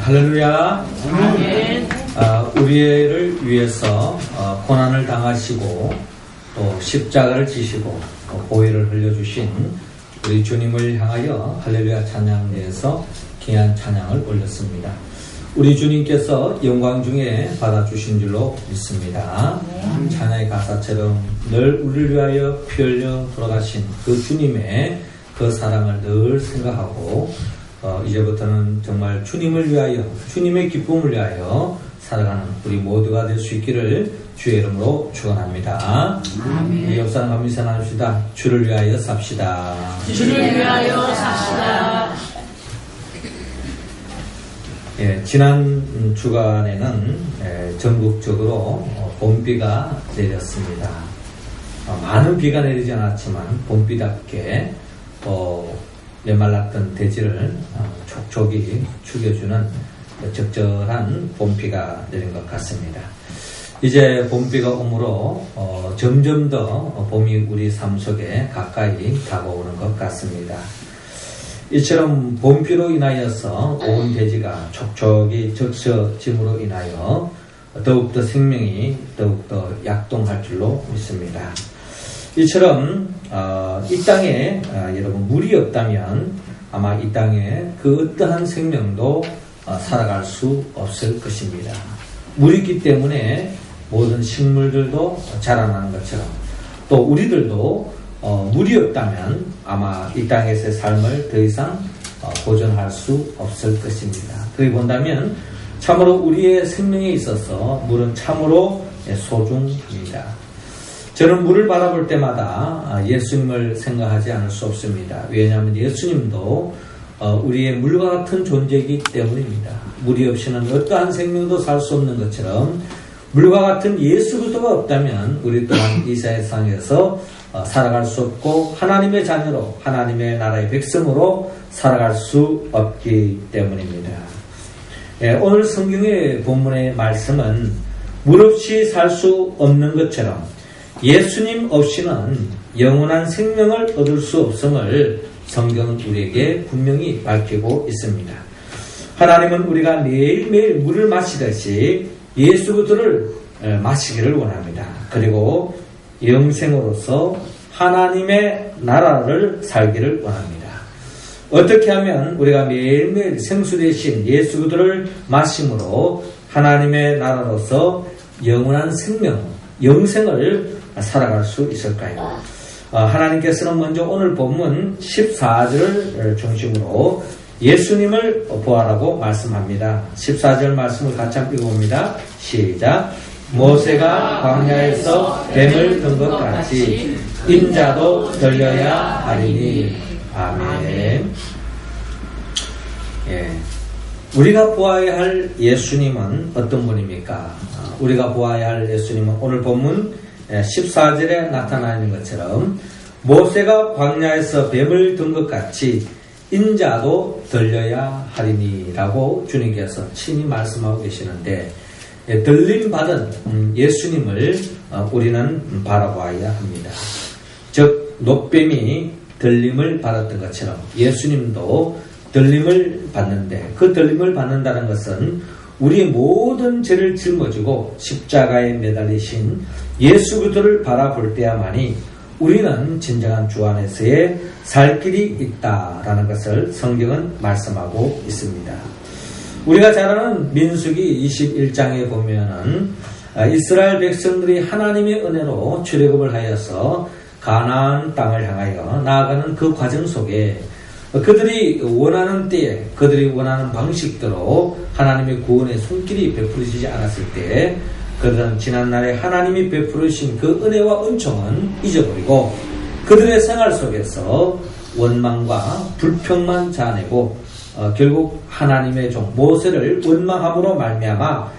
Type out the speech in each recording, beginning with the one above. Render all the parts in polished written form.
할렐루야. 아멘. 우리를 위해서 고난을 당하시고 또 십자가를 지시고 또 보혈을 흘려주신 우리 주님을 향하여 할렐루야 찬양대에서 귀한 찬양을 올렸습니다. 우리 주님께서 영광 중에 받아주신 줄로 믿습니다. 찬양의 가사처럼 늘 우리를 위하여 피 흘려 돌아가신 그 주님의 그 사랑을 늘 생각하고 이제부터는 정말 주님을 위하여, 주님의 기쁨을 위하여 살아가는 우리 모두가 될 수 있기를 주의 이름으로 축원합니다. 이 옆사람 감리사 나눕시다. 주를 위하여 삽시다. 주를 위하여 삽시다. 지난 주간에는 전국적으로 봄비가 내렸습니다. 많은 비가 내리지 않았지만 봄비답게 메말랐던 대지를 촉촉이 죽여주는 적절한 봄비가 내린 것 같습니다. 이제 봄비가 오므로 점점 더 봄이 우리 삶 속에 가까이 다가오는 것 같습니다. 이처럼 봄비로 인하여서 온 대지가 촉촉이 적셔짐으로 인하여 더욱더 생명이 더욱더 약동할 줄로 믿습니다. 이처럼 이 땅에 여러분 물이 없다면 아마 이 땅에 그 어떠한 생명도 살아갈 수 없을 것입니다. 물이 있기 때문에 모든 식물들도 자라나는 것처럼 또 우리들도 물이 없다면 아마 이 땅에서의 삶을 더 이상 보존할 수 없을 것입니다. 그렇게 본다면 참으로 우리의 생명에 있어서 물은 참으로 소중합니다. 저는 물을 바라볼 때마다 예수님을 생각하지 않을 수 없습니다. 왜냐하면 예수님도 우리의 물과 같은 존재이기 때문입니다. 물이 없이는 어떠한 생명도 살 수 없는 것처럼 물과 같은 예수 그리스도가 없다면 우리 또한 이 세상에서 살아갈 수 없고 하나님의 자녀로 하나님의 나라의 백성으로 살아갈 수 없기 때문입니다. 오늘 성경의 본문의 말씀은 물 없이 살 수 없는 것처럼 예수님 없이는 영원한 생명을 얻을 수 없음을 성경은 우리에게 분명히 밝히고 있습니다. 하나님은 우리가 매일매일 물을 마시듯이 예수 그리스도를 마시기를 원합니다. 그리고 영생으로서 하나님의 나라를 살기를 원합니다. 어떻게 하면 우리가 매일매일 생수 대신 예수 그리스도를 마심으로 하나님의 나라로서 영원한 생명, 영생을 살아갈 수 있을까요? 하나님께서는 먼저 오늘 본문 14절을 중심으로 예수님을 보아라고 말씀합니다. 14절 말씀을 같이 한번 읽어봅니다. 시작. 모세가 광야에서 뱀을 든 것 같이 인자도 들려야 하리니. 아멘. 우리가 보아야 할 예수님은 어떤 분입니까? 우리가 보아야 할 예수님은 오늘 본문 14절에 나타나 있는 것처럼 모세가 광야에서 뱀을 든 것 같이 인자도 들려야 하리니 라고 주님께서 친히 말씀하고 계시는데 들림받은 예수님을 우리는 바라봐야 합니다. 즉 노뱀이 들림을 받았던 것처럼 예수님도 들림을 받는데 그 들림을 받는다는 것은 우리의 모든 죄를 짊어지고 십자가에 매달리신 예수 그리스도를 바라볼 때야만이 우리는 진정한 주 안에서의 살 길이 있다라는 것을 성경은 말씀하고 있습니다. 우리가 잘 아는 민수기 21장에 보면은 이스라엘 백성들이 하나님의 은혜로 출애굽을 하여서 가나안 땅을 향하여 나아가는 그 과정 속에 그들이 원하는 때에 그들이 원하는 방식대로 하나님의 구원의 손길이 베풀어지지 않았을 때 그들은 지난날에 하나님이 베풀으신 그 은혜와 은총은 잊어버리고 그들의 생활 속에서 원망과 불평만 자아내고 결국 하나님의 종 모세를 원망함으로 말미암아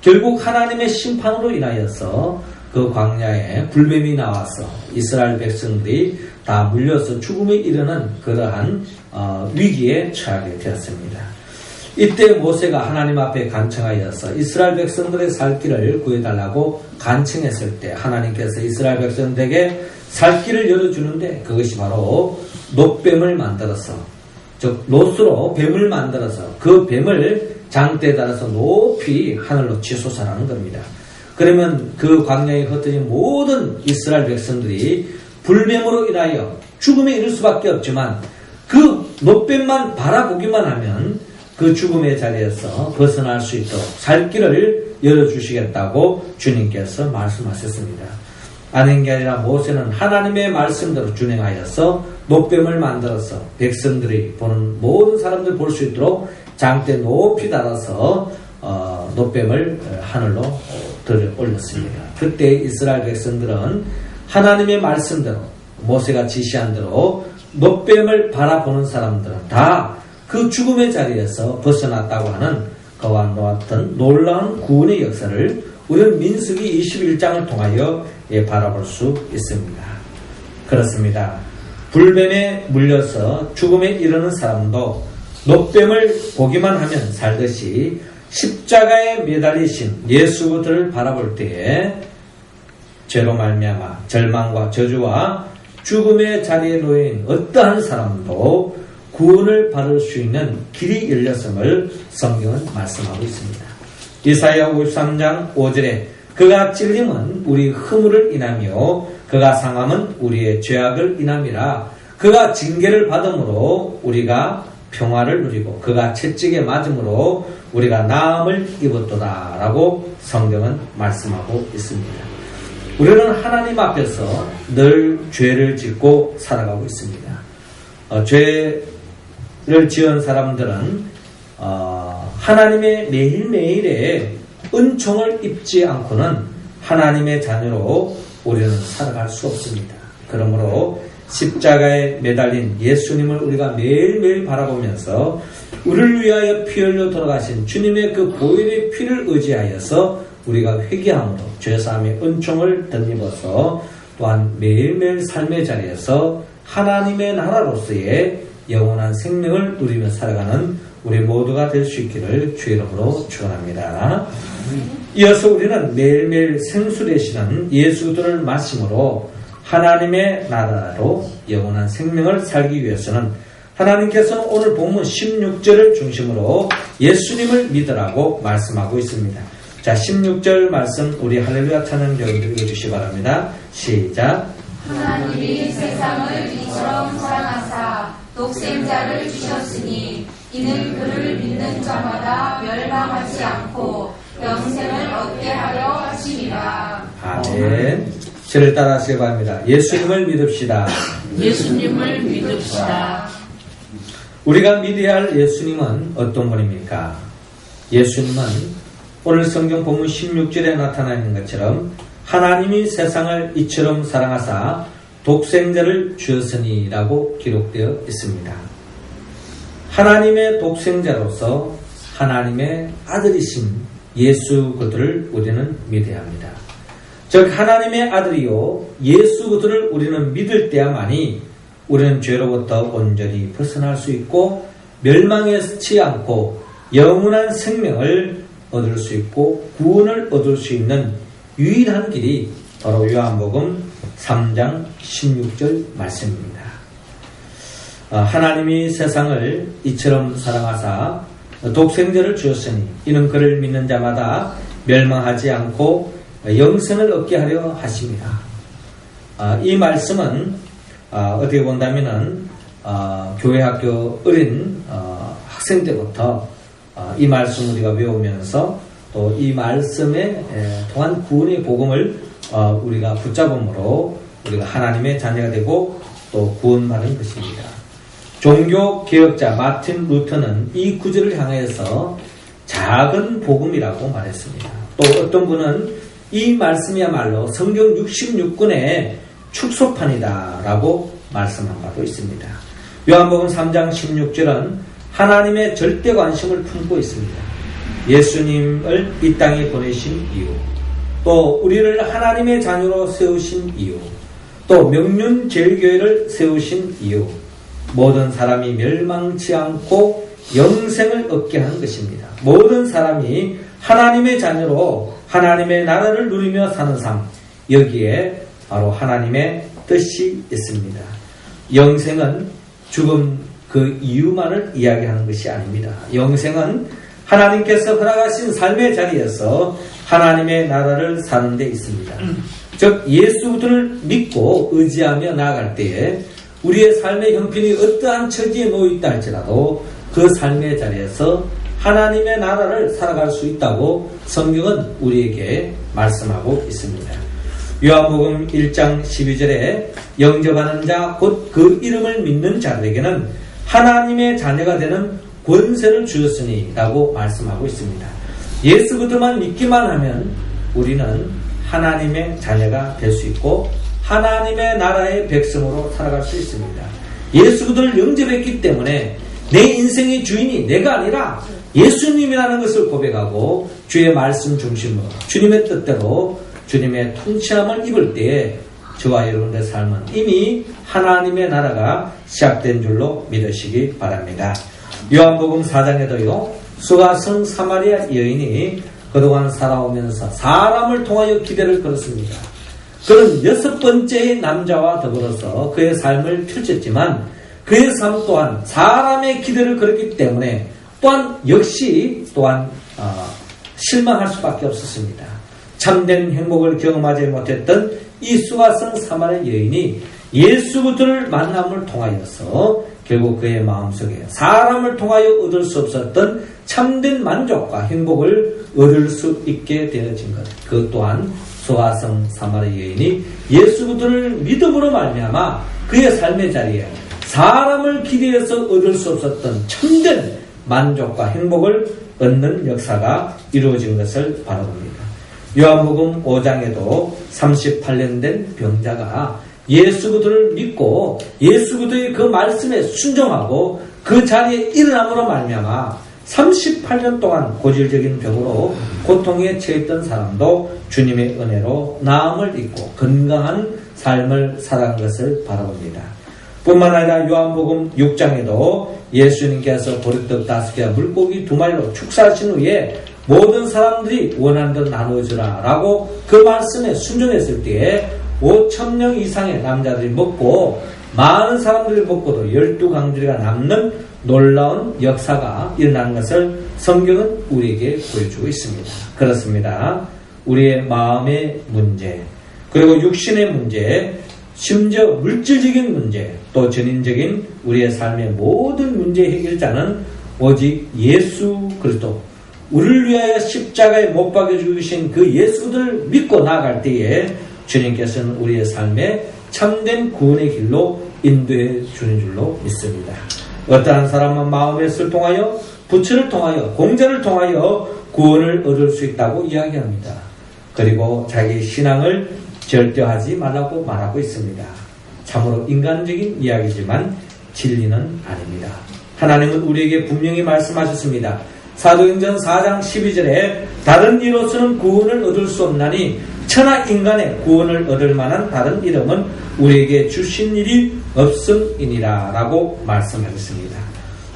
결국 하나님의 심판으로 인하여서 그 광야에 불뱀이 나와서 이스라엘 백성들이 다 물려서 죽음에 이르는 그러한 위기에 처하게 되었습니다. 이때 모세가 하나님 앞에 간청하여서 이스라엘 백성들의 살 길을 구해달라고 간청했을 때 하나님께서 이스라엘 백성들에게 살 길을 열어주는데 그것이 바로 노뱀을 만들어서 즉 롯으로 뱀을 만들어서 그 뱀을 장대에 달아서 높이 하늘로 치솟아라는 겁니다. 그러면 그 광야에 흩어진 모든 이스라엘 백성들이 불뱀으로 인하여 죽음에 이를 수밖에 없지만 그 놋뱀만 바라보기만 하면 그 죽음의 자리에서 벗어날 수 있도록 살 길을 열어주시겠다고 주님께서 말씀하셨습니다. 아닌 게 아니라 모세는 하나님의 말씀대로 준행하여서 놋뱀을 만들어서 백성들이 보는 모든 사람들 볼 수 있도록 장대 높이 달아서 놋뱀을 하늘로 들어 올렸습니다. 그때 이스라엘 백성들은 하나님의 말씀대로 모세가 지시한 대로 놋뱀을 바라보는 사람들은 다 그 죽음의 자리에서 벗어났다고 하는 그와 같은 놀라운 구원의 역사를 우리는 민수기 21장을 통하여 바라볼 수 있습니다. 그렇습니다. 불뱀에 물려서 죽음에 이르는 사람도 놋뱀을 보기만 하면 살듯이 십자가에 매달리신 예수를 바라볼 때에 죄로 말미암아 절망과 저주와 죽음의 자리에 놓인 어떠한 사람도 구원을 받을 수 있는 길이 열렸음을 성경은 말씀하고 있습니다. 이사야 53장 5절에 그가 찔림은 우리 허물을 인하며 그가 상함은 우리의 죄악을 인함이라. 그가 징계를 받음으로 우리가 평화를 누리고 그가 채찍에 맞음으로 우리가 나음을 입었도다 라고 성경은 말씀하고 있습니다. 우리는 하나님 앞에서 늘 죄를 짓고 살아가고 있습니다. 죄를 지은 사람들은 하나님의 매일매일의 은총을 입지 않고는 하나님의 자녀로 우리는 살아갈 수 없습니다. 그러므로 십자가에 매달린 예수님을 우리가 매일매일 바라보면서 우리를 위하여 피 흘려 돌아가신 주님의 그 보혈의 피를 의지하여서 우리가 회개함으로 죄사함의 은총을 덧입어서 또한 매일매일 삶의 자리에서 하나님의 나라로서의 영원한 생명을 누리며 살아가는 우리 모두가 될 수 있기를 주의 이름으로 축원합니다. 이어서 우리는 매일매일 생수 되시는 예수들을 마심으로 하나님의 나라로 영원한 생명을 살기 위해서는 하나님께서는 오늘 본문 16절을 중심으로 예수님을 믿으라고 말씀하고 있습니다. 자, 16절 말씀 우리 할렐루야 찬양 여러분들 읽어주시기 바랍니다. 시작. 하나님이 세상을 이처럼 사랑하사 독생자를 주셨으니 이는 그를 믿는 자마다 멸망하지 않고 영생을 얻게 하려 하심이라. 아멘. 저를 따라 하시기 바랍니다. 예수님을 믿읍시다. 예수님을 믿읍시다. 우리가 믿어야 할 예수님은 어떤 분입니까? 예수님은 오늘 성경 본문 16절에 나타나 있는 것처럼 하나님이 세상을 이처럼 사랑하사 독생자를 주었으니 라고 기록되어 있습니다. 하나님의 독생자로서 하나님의 아들이신 예수 그들을 우리는 믿어야 합니다. 즉 하나님의 아들이요 예수 그들을 우리는 믿을 때야만이 우리는 죄로부터 온전히 벗어날 수 있고 멸망하지 않고 영원한 생명을 얻을 수 있고 구원을 얻을 수 있는 유일한 길이 바로 요한복음 3장 16절 말씀입니다. 하나님이 세상을 이처럼 사랑하사 독생자를 주었으니 이는 그를 믿는 자마다 멸망하지 않고 영생을 얻게 하려 하십니다. 이 말씀은 어떻게 본다면은 교회 학교 어린 학생 때부터 이 말씀 우리가 외우면서 또 이 말씀에 통한 구원의 복음을 우리가 붙잡음으로 우리가 하나님의 자녀가 되고 또 구원받은 것입니다. 종교 개혁자 마틴 루터는 이 구절을 향해서 작은 복음이라고 말했습니다. 또 어떤 분은 이 말씀이야말로 성경 66권의 축소판이다 라고 말씀한 바도 있습니다. 요한복음 3장 16절은 하나님의 절대 관심을 품고 있습니다. 예수님을 이 땅에 보내신 이유, 또 우리를 하나님의 자녀로 세우신 이유, 또 명륜제일교회를 세우신 이유, 모든 사람이 멸망치 않고 영생을 얻게 한 것입니다. 모든 사람이 하나님의 자녀로 하나님의 나라를 누리며 사는 삶, 여기에 바로 하나님의 뜻이 있습니다. 영생은 죽음 그 이유만을 이야기하는 것이 아닙니다. 영생은 하나님께서 허락하신 삶의 자리에서 하나님의 나라를 사는 데 있습니다. 즉 예수를 믿고 의지하며 나아갈 때에 우리의 삶의 형편이 어떠한 처지에 놓여있다 할지라도 그 삶의 자리에서 하나님의 나라를 살아갈 수 있다고 성경은 우리에게 말씀하고 있습니다. 요한복음 1장 12절에 영접하는 자 곧 그 이름을 믿는 자들에게는 하나님의 자녀가 되는 권세를 주었으니 라고 말씀하고 있습니다. 예수 그리스도만 믿기만 하면 우리는 하나님의 자녀가 될 수 있고 하나님의 나라의 백성으로 살아갈 수 있습니다. 예수 그리스도를 영접했기 때문에 내 인생의 주인이 내가 아니라 예수님이라는 것을 고백하고 주의 말씀 중심으로 주님의 뜻대로 주님의 통치함을 입을 때에 저와 여러분의 삶은 이미 하나님의 나라가 시작된 줄로 믿으시기 바랍니다. 요한복음 4장에도요 수가성 사마리아 여인이 그동안 살아오면서 사람을 통하여 기대를 걸었습니다. 그는 6번째의 남자와 더불어서 그의 삶을 펼쳤지만 그의 삶 또한 사람의 기대를 걸었기 때문에 또한 역시 실망할 수밖에 없었습니다. 참된 행복을 경험하지 못했던 이 수가성 사마리아 여인이 예수 그리스도를 만남을 통하여서 결국 그의 마음속에 사람을 통하여 얻을 수 없었던 참된 만족과 행복을 얻을 수 있게 되어진 것. 그 또한 수가성 사마리아 여인이 예수 그리스도를 믿음으로 말미암아 그의 삶의 자리에 사람을 기대해서 얻을 수 없었던 참된 만족과 행복을 얻는 역사가 이루어진 것을 바라봅니다. 요한복음 5장에도 38년 된 병자가 예수 그리스도를 믿고 예수 그리스도의 그 말씀에 순종하고 그 자리에 일어남으로 말미암아 38년 동안 고질적인 병으로 고통에 처했던 사람도 주님의 은혜로 나음을 입고 건강한 삶을 살아간 것을 바라봅니다. 뿐만 아니라 요한복음 6장에도 예수님께서 보리떡 5개와 물고기 2마리로 축사하신 후에 모든 사람들이 원하는 대로 나누어주라 라고 그 말씀에 순종했을 때에 5,000명 이상의 남자들이 먹고 많은 사람들이 먹고도 12강들이가 남는 놀라운 역사가 일어나는 것을 성경은 우리에게 보여주고 있습니다. 그렇습니다. 우리의 마음의 문제, 그리고 육신의 문제, 심지어 물질적인 문제, 또 전인적인 우리의 삶의 모든 문제 해결자는 오직 예수 그리스도, 우리를 위하여 십자가에 못 박혀 죽으신 그 예수 그리스도를 믿고 나아갈 때에 주님께서는 우리의 삶에 참된 구원의 길로 인도해 주는 줄로 믿습니다. 어떠한 사람은 마음의 것을 통하여, 부처를 통하여, 공자를 통하여 구원을 얻을 수 있다고 이야기합니다. 그리고 자기 신앙을 절대하지 말라고 말하고 있습니다. 참으로 인간적인 이야기지만 진리는 아닙니다. 하나님은 우리에게 분명히 말씀하셨습니다. 사도행전 4장 12절에 다른 이로서는 구원을 얻을 수 없나니 천하 인간의 구원을 얻을 만한 다른 이름은 우리에게 주신 일이 없음이니라 라고 말씀하셨습니다.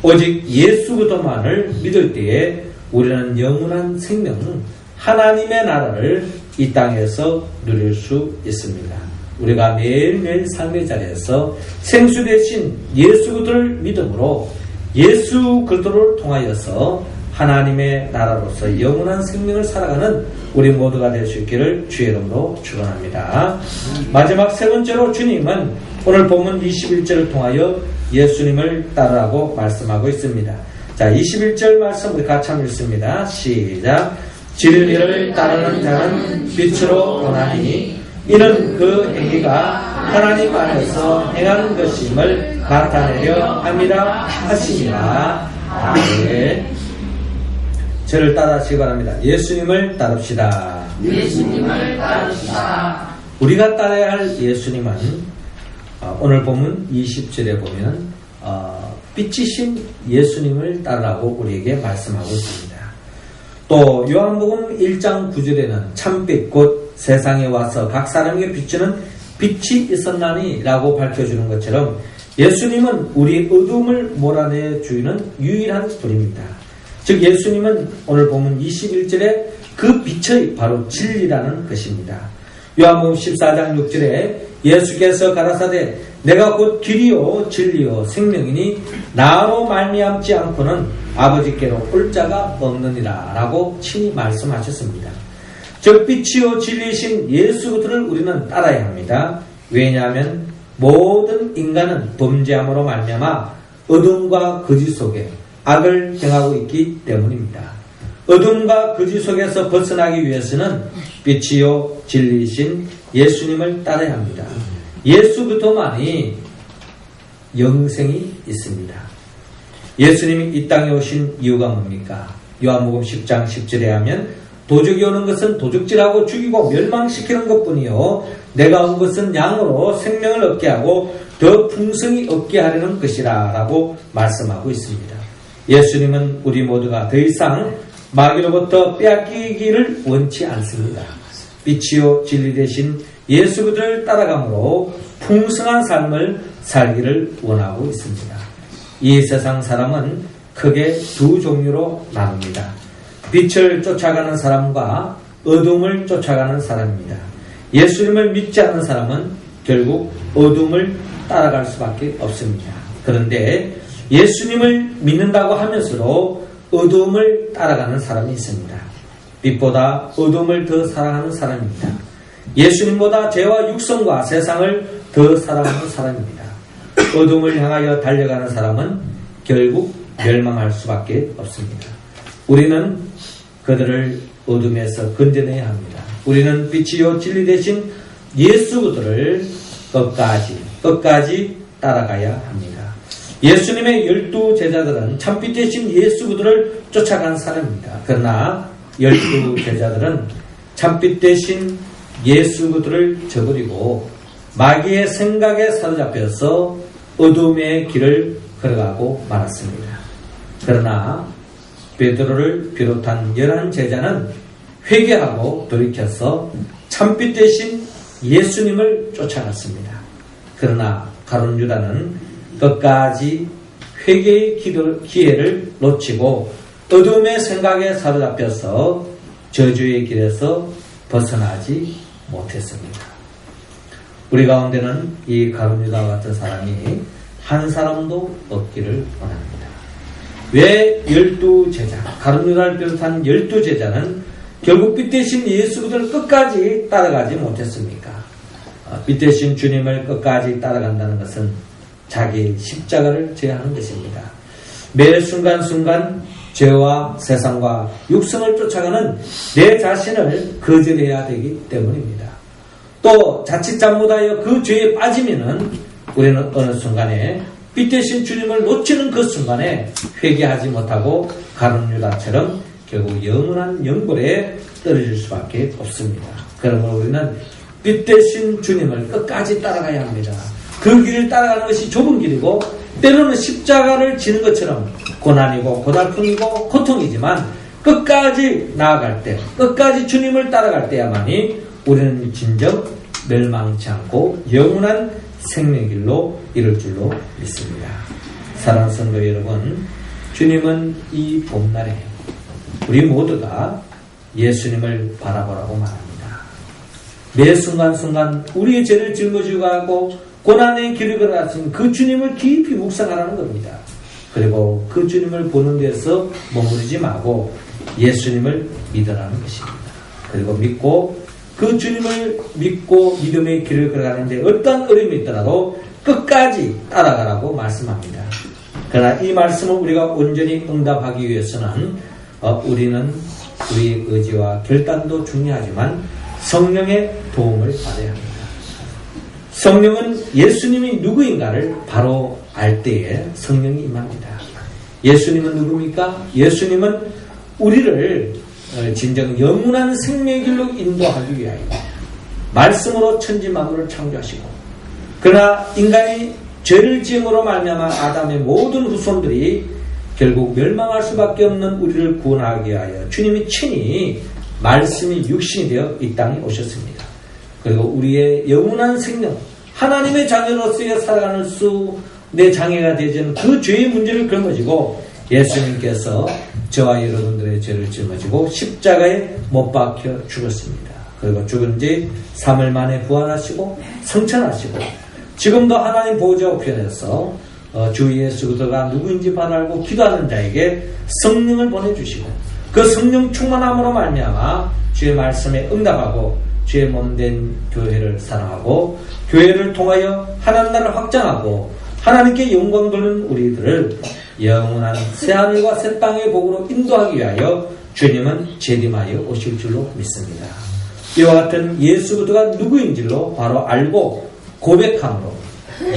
오직 예수 그리스도만을 믿을 때에 우리는 영원한 생명, 하나님의 나라를 이 땅에서 누릴 수 있습니다. 우리가 매일매일 삶의 자리에서 생수 대신 예수 그리스도를 믿음으로 예수 그리스도를 통하여서 하나님의 나라로서 영원한 생명을 살아가는 우리 모두가 될 수 있기를 주의 이름으로 축원합니다. 마지막 세 번째로 주님은 오늘 본문 21절을 통하여 예수님을 따르라고 말씀하고 있습니다. 자, 21절 말씀 우리 같이 한번 읽습니다. 시작. 진리를 따르는 자는 빛으로 오나니 이는 그 행위가 하나님 안에서 행하는 것임을 나타내려 함이라 하시니라. 아멘. 저를 따라하시기 바랍니다. 예수님을 따릅시다. 예수님을 따릅시다. 우리가 따라야 할 예수님은 오늘 본문 20절에 보면 빛이신 예수님을 따르라고 우리에게 말씀하고 있습니다. 또 요한복음 1장 9절에는 참빛 곧 세상에 와서 각 사람에게 비추는 빛이 있었나니 라고 밝혀주는 것처럼 예수님은 우리 어둠을 몰아내 주는 유일한 분입니다. 즉 예수님은 오늘 보면 21절에 그 빛의 바로 진리라는 것입니다. 요한복음 14장 6절에 예수께서 가라사대 내가 곧 길이요 진리요 생명이니 나로 말미암지 않고는 아버지께로 올 자가 없느니라 라고 친히 말씀하셨습니다. 즉 빛이요 진리이신 예수 그리스도를 우리는 따라야 합니다. 왜냐하면 모든 인간은 범죄함으로 말미암아 어둠과 거짓 속에 악을 행하고 있기 때문입니다. 어둠과 거짓 속에서 벗어나기 위해서는 빛이요 진리이신 예수님을 따라야 합니다. 예수 그리스도만이 영생이 있습니다. 예수님이 이 땅에 오신 이유가 뭡니까? 요한복음 10장 10절에 하면 도적이 오는 것은 도적질하고 죽이고 멸망시키는 것뿐이요 내가 온 것은 양으로 생명을 얻게 하고 더 풍성히 얻게 하려는 것이라 라고 말씀하고 있습니다. 예수님은 우리 모두가 더 이상 마귀로부터 빼앗기기를 원치 않습니다. 빛이요 진리 되신 예수 그리스도를 따라감으로 풍성한 삶을 살기를 원하고 있습니다. 이 세상 사람은 크게 두 종류로 나눕니다. 빛을 쫓아가는 사람과 어둠을 쫓아가는 사람입니다. 예수님을 믿지 않는 사람은 결국 어둠을 따라갈 수밖에 없습니다. 그런데 예수님을 믿는다고 하면서도 어둠을 따라가는 사람이 있습니다. 빛보다 어둠을 더 사랑하는 사람입니다. 예수님보다 죄와 육성과 세상을 더 사랑하는 사람입니다. 어둠을 향하여 달려가는 사람은 결국 멸망할 수밖에 없습니다. 우리는 그들을 어둠에서 건져내야 합니다. 우리는 빛이요 진리 되신 예수 그리스도를 끝까지 따라가야 합니다. 예수님의 12 제자들은 참빛 되신 예수 그리스도를 쫓아간 사람입니다. 그러나 12 제자들은 참빛 되신 예수 그리스도를 저버리고 마귀의 생각에 사로잡혀서 어둠의 길을 걸어가고 말았습니다. 그러나 베드로를 비롯한 11 제자는 회개하고 돌이켜서 참빛 되신 예수님을 쫓아갔습니다. 그러나 가룟 유다는 끝까지 회개의 기회를 놓치고 어둠의 생각에 사로잡혀서 저주의 길에서 벗어나지 못했습니다. 우리 가운데는 이 가룟 유다와 같은 사람이 한 사람도 없기를 원합니다. 왜 12 제자, 가룟 유다를 비롯한 12 제자는 결국 빛 대신 예수 그리스도를 끝까지 따라가지 못했습니까? 빛 대신 주님을 끝까지 따라간다는 것은 자기 십자가를 져야 하는 것입니다. 매 순간순간 죄와 세상과 육성을 쫓아가는 내 자신을 거절해야 되기 때문입니다. 또 자칫 잘못하여 그 죄에 빠지면은 우리는 어느 순간에 빛 대신 주님을 놓치는 그 순간에 회개하지 못하고 가룟 유다처럼 결국 영원한 영벌에 떨어질 수밖에 없습니다. 그러므로 우리는 빛 대신 주님을 끝까지 따라가야 합니다. 그 길을 따라가는 것이 좁은 길이고 때로는 십자가를 지는 것처럼 고난이고 고달픔이고 고통이지만 끝까지 나아갈 때, 끝까지 주님을 따라갈 때야만이 우리는 진정 멸망치 않고 영원한 생명의 길로 이룰 줄로 믿습니다. 사랑하는 성도 여러분, 주님은 이 봄날에 우리 모두가 예수님을 바라보라고 말합니다. 매 순간순간 우리의 죄를 짊어지고 가고 고난의 길을 걸어가신 그 주님을 깊이 묵상하라는 겁니다. 그리고 그 주님을 보는 데서 머무르지 말고 예수님을 믿으라는 것입니다. 그리고 믿고 그 주님을 믿고 믿음의 길을 걸어가는데 어떤 어려움이 있더라도 끝까지 따라가라고 말씀합니다. 그러나 이 말씀을 우리가 온전히 응답하기 위해서는 우리는 우리의 의지와 결단도 중요하지만 성령의 도움을 받아야 합니다. 성령은 예수님이 누구인가를 바로 알 때에 성령이 임합니다. 예수님은 누굽니까? 예수님은 우리를 진정 영원한 생명의 길로 인도하기 위하여 말씀으로 천지 만물을 창조하시고, 그러나 인간이 죄를 지음으로 말미암아 아담의 모든 후손들이 결국 멸망할 수밖에 없는 우리를 구원하기 위하여 주님이 친히 말씀이 육신이 되어 이 땅에 오셨습니다. 그리고 우리의 영원한 생명, 하나님의 자녀로서의 살아가는 내 장애가 되지 않은 그 죄의 문제를 걸머지고 예수님께서 저와 여러분들의 죄를 짊어지고 십자가에 못 박혀 죽었습니다. 그리고 죽은 지 3일 만에 부활하시고 성천하시고 지금도 하나님 보좌 우편에서 주 예수 그리스도가 누구인지 알고 기도하는 자에게 성령을 보내주시고 그 성령 충만함으로 말미암아 주의 말씀에 응답하고 주의 몸된 교회를 사랑하고 교회를 통하여 하나님 나라를 확장하고 하나님께 영광 돌리는 우리들을 영원한 새하늘과 새 땅의 복으로 인도하기 위하여 주님은 재림하여 오실 줄로 믿습니다. 이와 같은 예수 그리스도가 누구인지로 바로 알고 고백함으로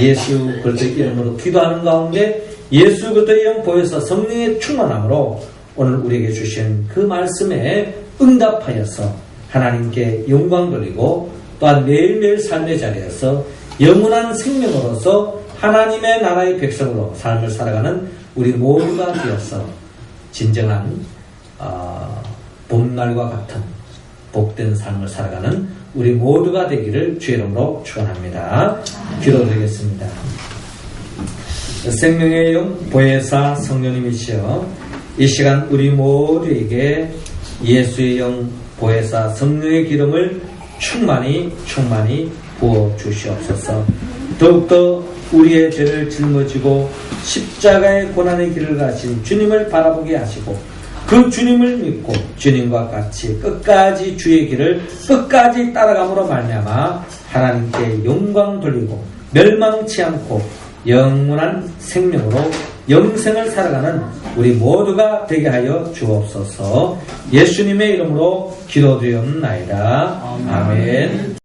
예수 그리스도 이름으로 기도하는 가운데 예수 그리스도의 영 보혜사 성령의 충만함으로 오늘 우리에게 주신 그 말씀에 응답하여서 하나님께 영광 돌리고 또한 매일매일 삶의 자리에서 영원한 생명으로서 하나님의 나라의 백성으로 삶을 살아가는 우리 모두가 되어서 진정한 봄날과 같은 복된 삶을 살아가는 우리 모두가 되기를 주의 이름으로 축원합니다. 기도드리겠습니다. 생명의 영 보혜사 성령님이시여 이 시간 우리 모두에게 예수의 영 보혜사 성령의 기름을 충만히 부어 주시옵소서. 더욱더 우리의 죄를 짊어지고 십자가의 고난의 길을 가신 주님을 바라보게 하시고 그 주님을 믿고 주님과 같이 끝까지 주의 길을 끝까지 따라감으로 말미암아 하나님께 영광 돌리고 멸망치 않고 영원한 생명으로 영생을 살아가는 우리 모두가 되게 하여 주옵소서. 예수님의 이름으로 기도드리옵나이다. 아멘.